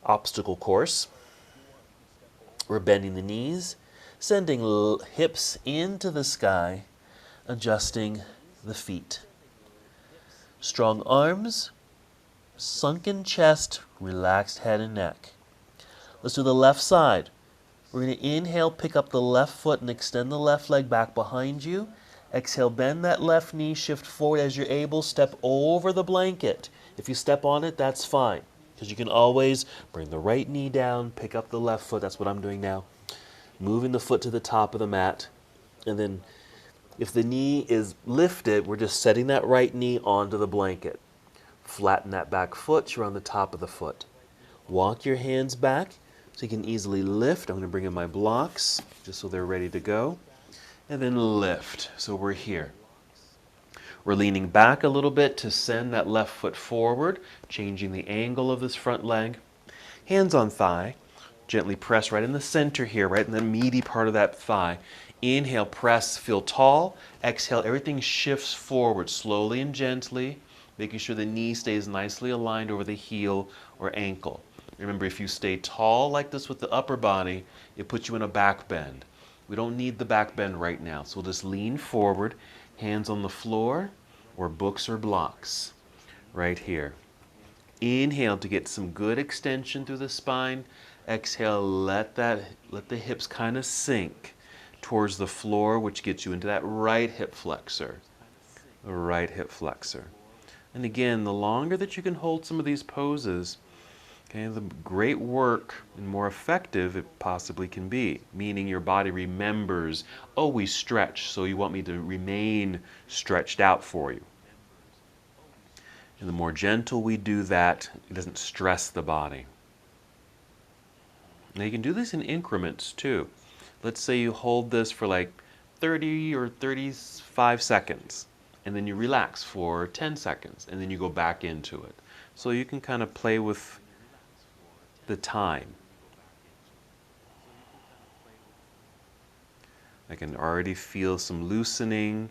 obstacle course. We're bending the knees, sending hips into the sky, adjusting the feet. Strong arms, sunken chest, relaxed head and neck. Let's do the left side. We're going to inhale, pick up the left foot and extend the left leg back behind you. Exhale, bend that left knee, shift forward as you're able, step over the blanket. If you step on it, that's fine. Because you can always bring the right knee down, pick up the left foot. That's what I'm doing now. Moving the foot to the top of the mat. And then if the knee is lifted, we're just setting that right knee onto the blanket. Flatten that back foot. You're on the top of the foot. Walk your hands back so you can easily lift. I'm going to bring in my blocks just so they're ready to go. And then lift. So we're here. We're leaning back a little bit to send that left foot forward, changing the angle of this front leg. Hands on thigh. Gently press right in the center here, right in the meaty part of that thigh. Inhale, press, feel tall. Exhale, everything shifts forward slowly and gently, making sure the knee stays nicely aligned over the heel or ankle. Remember, if you stay tall like this with the upper body, it puts you in a back bend. We don't need the back bend right now, so we'll just lean forward, hands on the floor or books or blocks right here. Inhale to get some good extension through the spine. Exhale, let the hips kind of sink towards the floor, which gets you into that right hip flexor. The right hip flexor. And again, the longer that you can hold some of these poses, okay, the great work and more effective it possibly can be. Meaning your body remembers, oh, we stretch, so you want me to remain stretched out for you. And the more gentle we do that, it doesn't stress the body. Now you can do this in increments too. Let's say you hold this for like 30 or 35 seconds, and then you relax for 10 seconds, and then you go back into it. So you can kind of play with the time. I can already feel some loosening.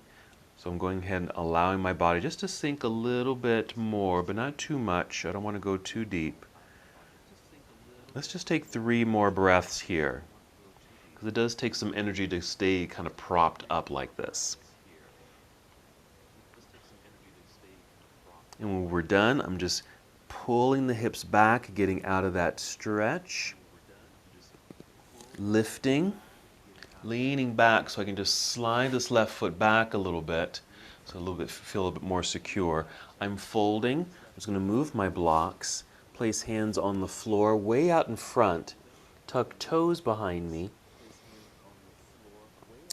So I'm going ahead and allowing my body just to sink a little bit more, but not too much. I don't want to go too deep. Let's just take 3 more breaths here, because it does take some energy to stay kind of propped up like this. And when we're done, I'm just pulling the hips back, getting out of that stretch, lifting, leaning back so I can just slide this left foot back a little bit, so feel a little bit more secure. I'm folding. I'm just going to move my blocks, place hands on the floor way out in front, tuck toes behind me,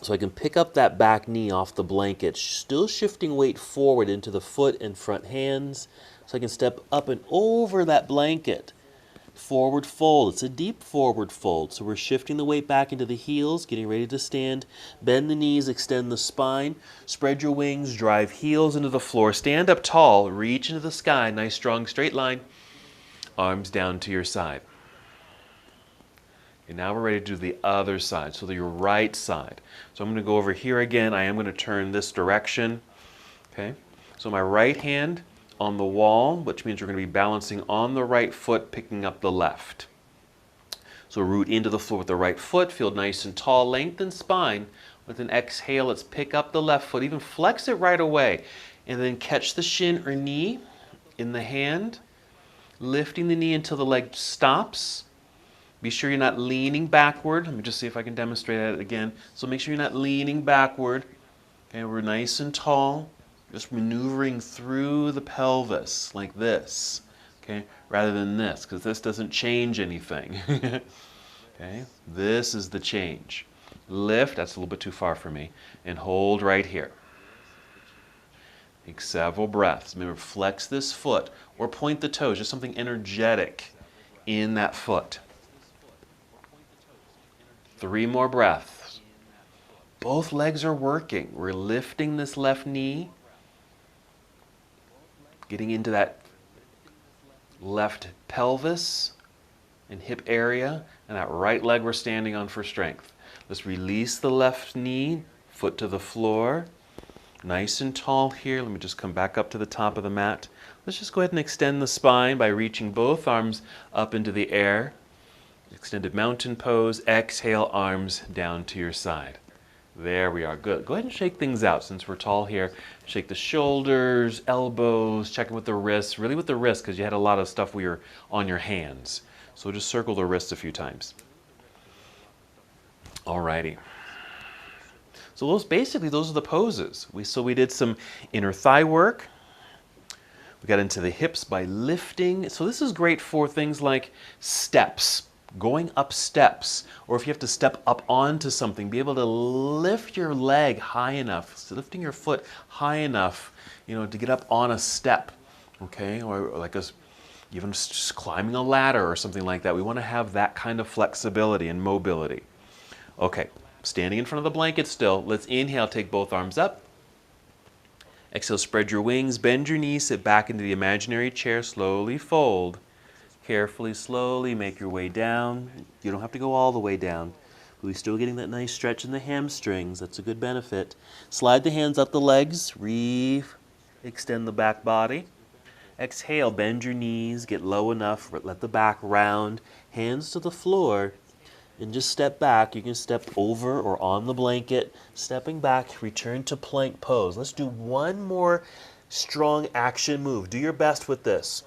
so I can pick up that back knee off the blanket, still shifting weight forward into the foot and front hands, so I can step up and over that blanket. Forward fold. It's a deep forward fold. So we're shifting the weight back into the heels, getting ready to stand. Bend the knees, extend the spine. Spread your wings, drive heels into the floor. Stand up tall, reach into the sky. Nice strong straight line. Arms down to your side. And now we're ready to do the other side, so your right side. So I'm going to go over here again. I am going to turn this direction. Okay. So my right hand on the wall, which means you're going to be balancing on the right foot, picking up the left. So root into the floor with the right foot, feel nice and tall, lengthen spine. With an exhale, let's pick up the left foot, even flex it right away. And then catch the shin or knee in the hand, lifting the knee until the leg stops. Be sure you're not leaning backward. Let me just see if I can demonstrate that again. So make sure you're not leaning backward. Okay, we're nice and tall. Just maneuvering through the pelvis like this, okay, rather than this, because this doesn't change anything. Okay, this is the change. Lift, that's a little bit too far for me, and hold right here. Take several breaths. Remember, flex this foot or point the toes, just something energetic in that foot. 3 more breaths. Both legs are working. We're lifting this left knee, getting into that left pelvis and hip area, and that right leg we're standing on for strength. Let's release the left knee, foot to the floor. Nice and tall here. Let me just come back up to the top of the mat. Let's just go ahead and extend the spine by reaching both arms up into the air. Extended mountain pose. Exhale, arms down to your side. There we are. Good. Go ahead and shake things out since we're tall here. Shake the shoulders, elbows, check it with the wrists. Really with the wrists, because you had a lot of stuff where you're on your hands. So just circle the wrists a few times. Alrighty. So those are the poses. We did some inner thigh work. We got into the hips by lifting. So this is great for things like steps. Going up steps, or if you have to step up onto something, be able to lift your leg high enough, so lifting your foot high enough, to get up on a step, okay, or like even just climbing a ladder or something like that. We want to have that kind of flexibility and mobility. Okay, standing in front of the blanket still. Let's inhale, take both arms up. Exhale, spread your wings, bend your knees, sit back into the imaginary chair, slowly fold. Carefully, slowly make your way down. You don't have to go all the way down. We're still getting that nice stretch in the hamstrings. That's a good benefit. Slide the hands up the legs. Extend the back body. Exhale, bend your knees, get low enough, let the back round, hands to the floor, and just step back. You can step over or on the blanket. Stepping back, return to plank pose. Let's do one more strong action move. Do your best with this.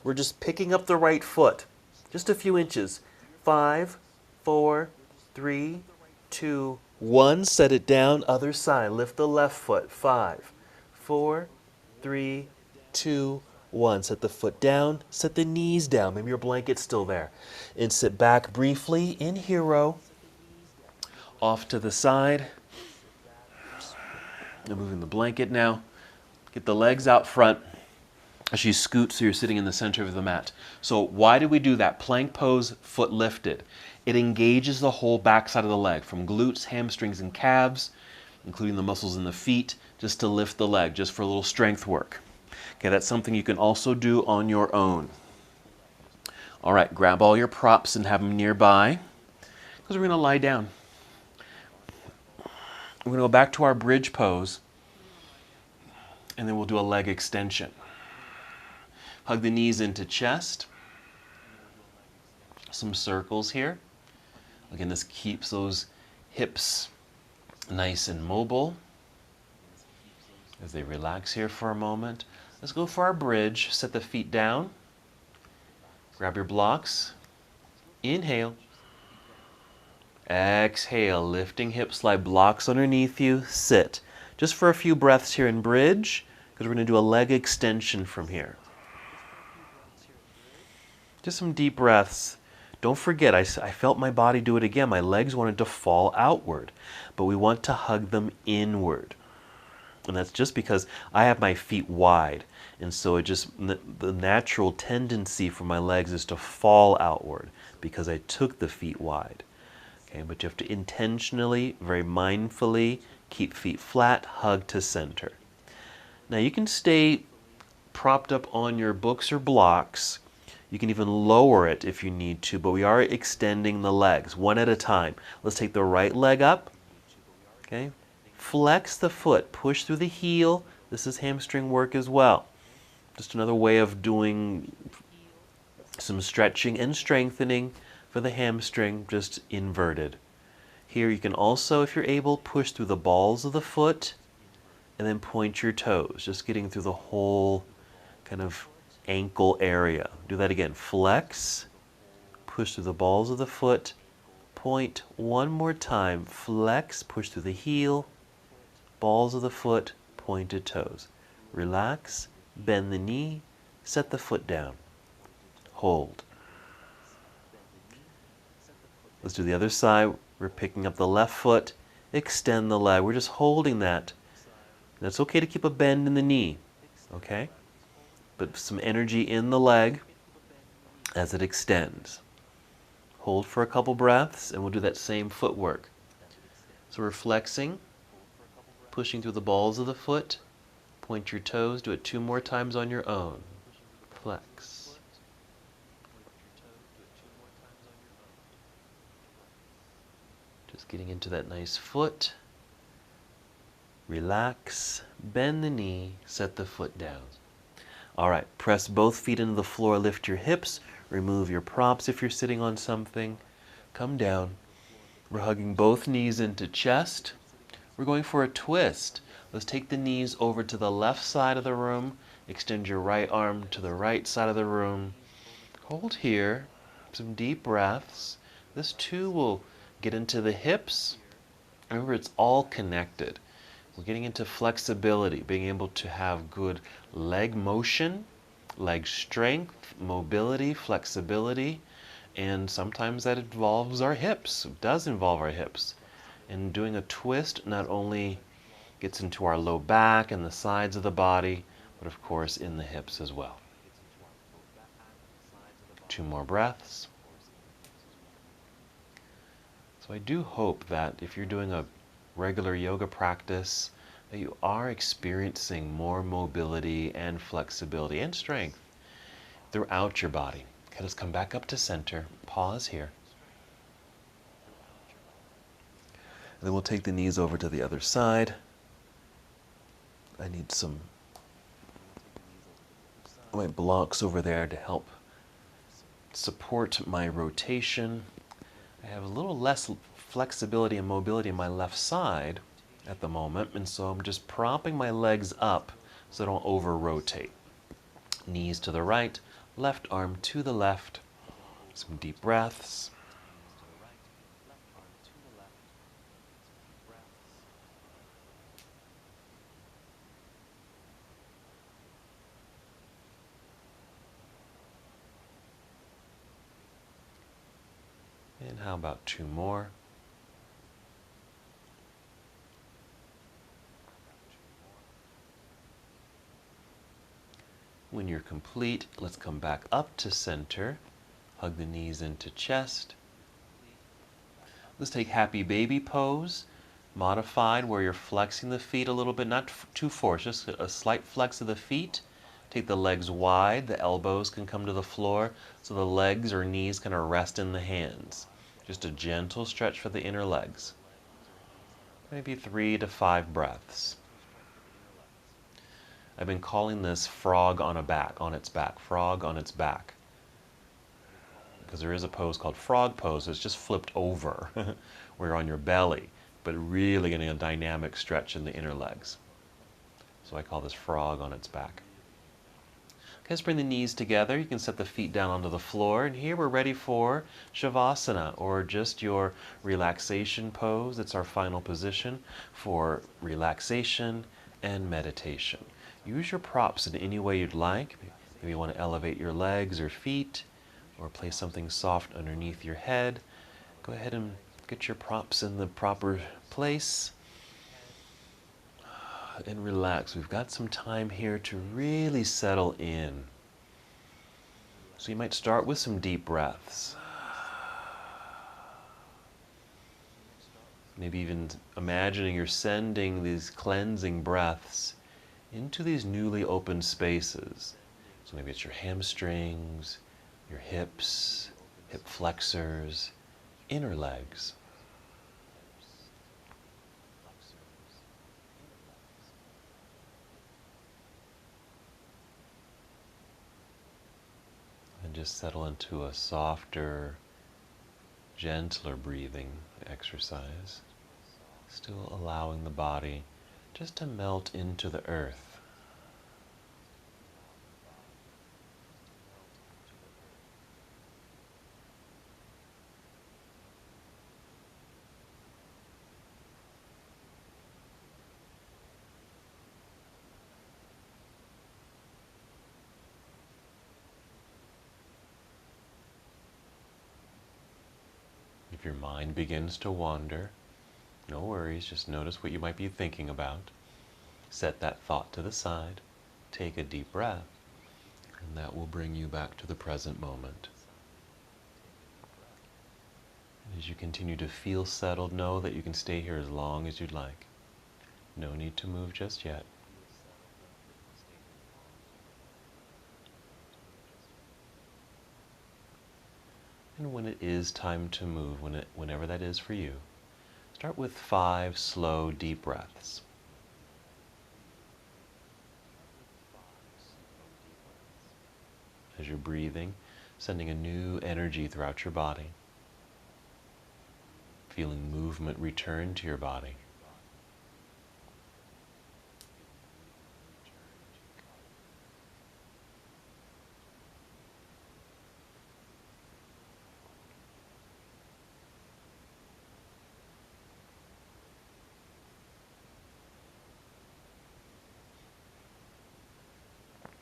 We're just picking up the right foot, just a few inches. 5, 4, 3, 2, 1. Set it down. Other side. Lift the left foot. 5, 4, 3, 2, 1. Set the foot down. Set the knees down. Maybe your blanket's still there. And sit back briefly in hero. Off to the side. I'm moving the blanket now. Get the legs out front as you scoot so you're sitting in the center of the mat. So why do we do that? Plank pose, foot lifted. It engages the whole backside of the leg, from glutes, hamstrings, and calves, including the muscles in the feet, just to lift the leg, just for a little strength work. Okay, that's something you can also do on your own. All right, grab all your props and have them nearby, because we're going to lie down. We're going to go back to our bridge pose, and then we'll do a leg extension. Hug the knees into chest. Some circles here. Again, this keeps those hips nice and mobile as they relax here for a moment. Let's go for our bridge. Set the feet down. Grab your blocks. Inhale. Exhale, lifting hips, slide blocks underneath you. Sit. Just for a few breaths here in bridge, because we're going to do a leg extension from here. Just some deep breaths. Don't forget, I felt my body do it again. My legs wanted to fall outward, but we want to hug them inward. And that's just because I have my feet wide. And so the natural tendency for my legs is to fall outward because I took the feet wide. Okay, but you have to intentionally, very mindfully, keep feet flat, hug to center. Now you can stay propped up on your books or blocks. You can even lower it if you need to, but we are extending the legs one at a time. Let's take the right leg up. Okay. Flex the foot, push through the heel. This is hamstring work as well. Just another way of doing some stretching and strengthening for the hamstring, just inverted. Here you can also, if you're able, push through the balls of the foot and then point your toes, just getting through the whole kind of ankle area. Do that again. Flex, push through the balls of the foot, point one more time. Flex, push through the heel, balls of the foot, pointed toes. Relax, bend the knee, set the foot down. Hold. Let's do the other side. We're picking up the left foot, extend the leg. We're just holding that. That's okay to keep a bend in the knee, okay? But some energy in the leg as it extends. Hold for a couple breaths, and we'll do that same footwork. So we're flexing, pushing through the balls of the foot, point your toes, do it 2 more times on your own. Flex. Just getting into that nice foot. Relax, bend the knee, set the foot down. All right, press both feet into the floor, lift your hips, remove your props if you're sitting on something. Come down. We're hugging both knees into chest. We're going for a twist. Let's take the knees over to the left side of the room. Extend your right arm to the right side of the room. Hold here. Some deep breaths. This too will get into the hips. Remember, it's all connected. We're getting into flexibility, being able to have good leg motion, leg strength, mobility, flexibility, and sometimes that involves our hips. It does involve our hips. And doing a twist not only gets into our low back and the sides of the body, but of course in the hips as well. 2 more breaths. So I do hope that if you're doing a regular yoga practice, that you are experiencing more mobility and flexibility and strength throughout your body. Okay, let's come back up to center. Pause here. And then we'll take the knees over to the other side. I need my blocks over there to help support my rotation. I have a little less flexibility and mobility in my left side at the moment, and so I'm just propping my legs up so I don't over-rotate. Knees to the right, left arm to the left. Some deep breaths. And how about 2 more? When you're complete, let's come back up to center. Hug the knees into chest. Let's take happy baby pose, modified where you're flexing the feet a little bit, not too forced, just a slight flex of the feet. Take the legs wide, the elbows can come to the floor, so the legs or knees kind of rest in the hands. Just a gentle stretch for the inner legs. Maybe 3 to 5 breaths. I've been calling this frog on its back, frog on its back. Because there is a pose called frog pose, it's just flipped over, where you're on your belly, but really getting a dynamic stretch in the inner legs. So I call this frog on its back. Okay, let's bring the knees together. You can set the feet down onto the floor, and here we're ready for Shavasana, or just your relaxation pose. It's our final position for relaxation and meditation. Use your props in any way you'd like. Maybe you want to elevate your legs or feet, or place something soft underneath your head. Go ahead and get your props in the proper place. And relax. We've got some time here to really settle in. So you might start with some deep breaths. Maybe even imagining you're sending these cleansing breaths into these newly opened spaces. So maybe it's your hamstrings, your hips, hip flexors, inner legs. And just settle into a softer, gentler breathing exercise, still allowing the body just to melt into the earth. If your mind begins to wander, no worries, just notice what you might be thinking about. Set that thought to the side, take a deep breath, and that will bring you back to the present moment. And as you continue to feel settled, know that you can stay here as long as you'd like. No need to move just yet. And when it is time to move, whenever that is for you, start with 5 slow, deep breaths. As you're breathing, sending a new energy throughout your body. Feeling movement return to your body.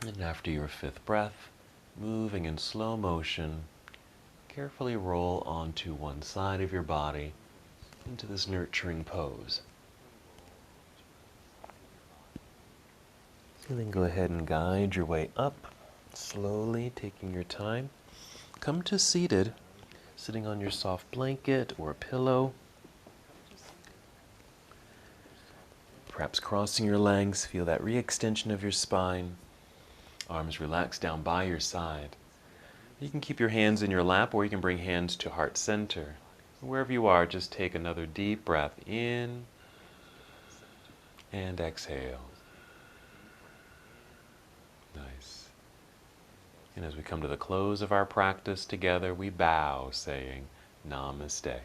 And after your 5th breath, moving in slow motion, carefully roll onto one side of your body into this nurturing pose. And then go ahead and guide your way up, slowly taking your time. Come to seated, sitting on your soft blanket or a pillow. Perhaps crossing your legs, feel that re-extension of your spine. Arms relaxed down by your side. You can keep your hands in your lap, or you can bring hands to heart center, Wherever you are, just take another deep breath in and exhale. Nice. And as we come to the close of our practice together, we bow, saying Namaste.